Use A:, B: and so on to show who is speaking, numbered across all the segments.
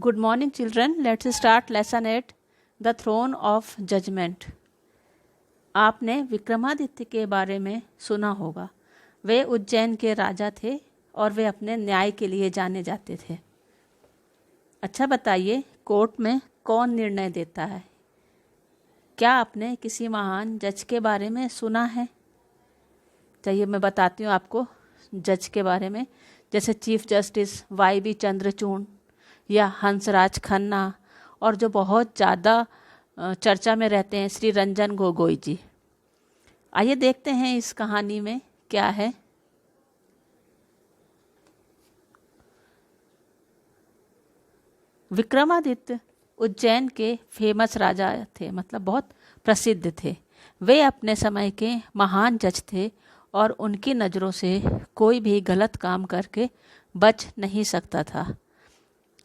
A: Good morning, children. Let's start lesson 8, The Throne of Judgment. आपने विक्रमादित्य के बारे में सुना होगा। वे उज्जैन के राजा थे और वे अपने न्याय के लिए जाने जाते थे। अच्छा बताइए, कोर्ट में कौन निर्णय देता है? क्या आपने किसी महान जज के बारे में सुना है? चलिए मैं बताती हूँ आपको जज के बारे में। जैसे चीफ जस्टिस वाई.बी. चंद्रचूड़ या हंसराज खन्ना, और जो बहुत ज़्यादा चर्चा में रहते हैं श्री रंजन गोगोई जी। आइए देखते हैं इस कहानी में क्या है। विक्रमादित्य उज्जैन के फेमस राजा थे, मतलब बहुत प्रसिद्ध थे। वे अपने समय के महान जज थे और उनकी नज़रों से कोई भी गलत काम करके बच नहीं सकता था।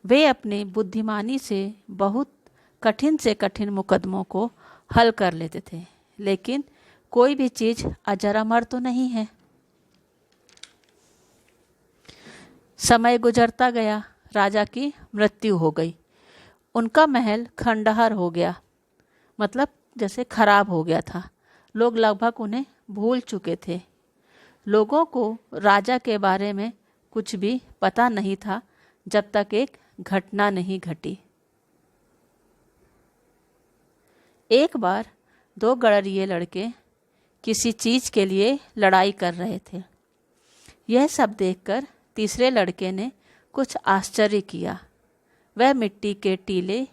A: वे अपनी बुद्धिमानी से बहुत कठिन से कठिन मुकदमों को हल कर लेते थे, लेकिन कोई भी चीज़ अजर अमर तो नहीं है। समय गुजरता गया, राजा की मृत्यु हो गई। उनका महल खंडहर हो गया, मतलब जैसे खराब हो गया था। लोग लगभग उन्हें भूल चुके थे। लोगों को राजा के बारे में कुछ भी पता नहीं था जब तक एक घटना नहीं घटी। एक बार दो गडरिये लड़के किसी चीज़ के लिए लड़ाई कर रहे थे। यह सब देखकर तीसरे लड़के ने कुछ आश्चर्य किया। वह मिट्टी के टीले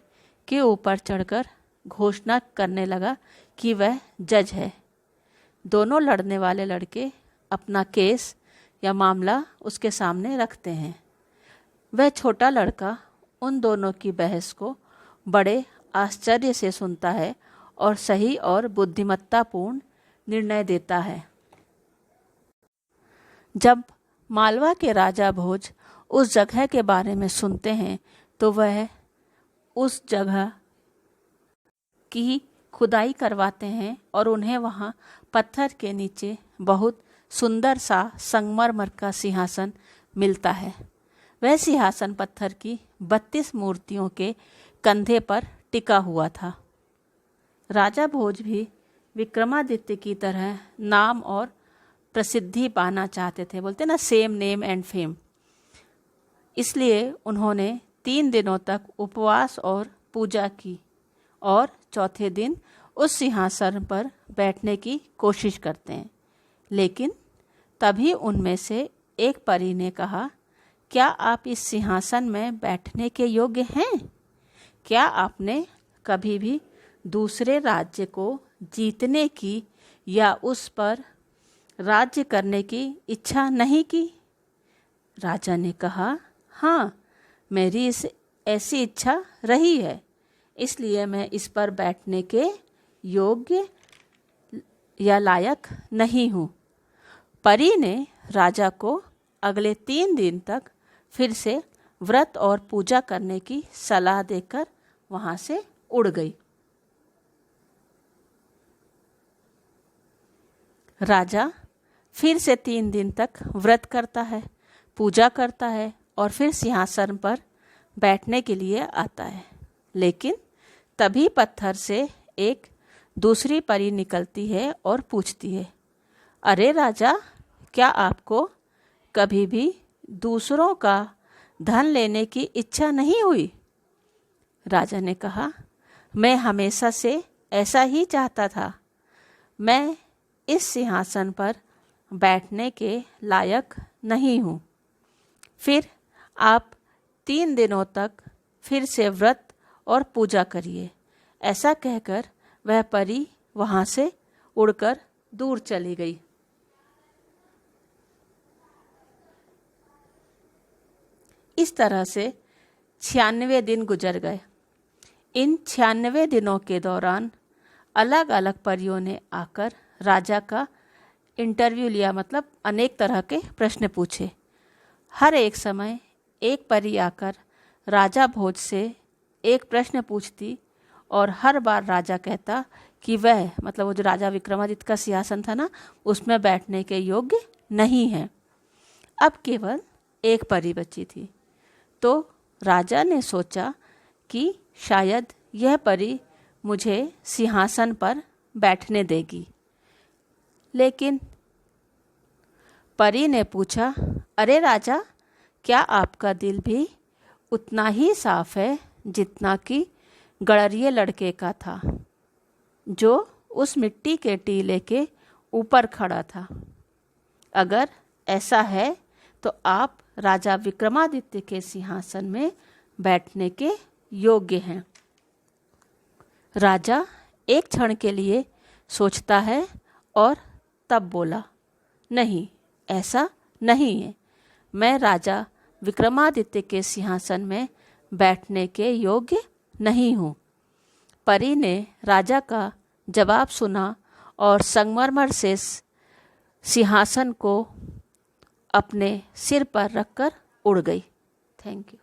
A: के ऊपर चढ़कर घोषणा करने लगा कि वह जज है। दोनों लड़ने वाले लड़के अपना केस या मामला उसके सामने रखते हैं। वह छोटा लड़का उन दोनों की बहस को बड़े आश्चर्य से सुनता है और सही और बुद्धिमत्तापूर्ण निर्णय देता है। जब मालवा के राजा भोज उस जगह के बारे में सुनते हैं तो वह उस जगह की खुदाई करवाते हैं और उन्हें वहाँ पत्थर के नीचे बहुत सुंदर सा संगमरमर का सिंहासन मिलता है। वह सिंहासन पत्थर की 32 मूर्तियों के कंधे पर टिका हुआ था। राजा भोज भी विक्रमादित्य की तरह नाम और प्रसिद्धि पाना चाहते थे। बोलते ना, सेम नेम एंड फेम। इसलिए उन्होंने 3 दिनों तक उपवास और पूजा की और चौथे दिन उस सिंहासन पर बैठने की कोशिश करते हैं। लेकिन तभी उनमें से एक परी ने कहा, क्या आप इस सिंहासन में बैठने के योग्य हैं? क्या आपने कभी भी दूसरे राज्य को जीतने की या उस पर राज्य करने की इच्छा नहीं की? राजा ने कहा, हाँ, मेरी ऐसी इच्छा रही है, इसलिए मैं इस पर बैठने के योग्य या लायक नहीं हूँ। परी ने राजा को अगले 3 दिन तक फिर से व्रत और पूजा करने की सलाह देकर वहाँ से उड़ गई। राजा फिर से 3 दिन तक व्रत करता है, पूजा करता है और फिर सिंहासन पर बैठने के लिए आता है। लेकिन तभी पत्थर से एक दूसरी परी निकलती है और पूछती है, अरे राजा, क्या आपको कभी भी दूसरों का धन लेने की इच्छा नहीं हुई? राजा ने कहा, मैं हमेशा से ऐसा ही चाहता था। मैं इस सिंहासन पर बैठने के लायक नहीं हूँ। फिर आप 3 दिनों तक फिर से व्रत और पूजा करिए। ऐसा कहकर वह परी वहाँ से उड़कर दूर चली गई। इस तरह से 96 दिन गुजर गए। इन 96 दिनों के दौरान अलग अलग परियों ने आकर राजा का इंटरव्यू लिया, मतलब अनेक तरह के प्रश्न पूछे। हर एक समय एक परी आकर राजा भोज से एक प्रश्न पूछती और हर बार राजा कहता कि वह, मतलब वो जो राजा विक्रमादित्य का सिंहासन था ना, उसमें बैठने के योग्य नहीं है। अब केवल एक परी बची थी। तो राजा ने सोचा कि शायद यह परी मुझे सिंहासन पर बैठने देगी, लेकिन परी ने पूछा, अरे राजा, क्या आपका दिल भी उतना ही साफ है जितना कि गड़रिये लड़के का था, जो उस मिट्टी के टीले के ऊपर खड़ा था? अगर ऐसा है तो आप राजा विक्रमादित्य के सिंहासन में बैठने के योग्य हैं। राजा एक क्षण के लिए सोचता है और तब बोला, नहीं, ऐसा नहीं है। मैं राजा विक्रमादित्य के सिंहासन में बैठने के योग्य नहीं हूँ। परी ने राजा का जवाब सुना और संगमरमर से सिंहासन को अपने सिर पर रखकर उड़ गई। Thank you.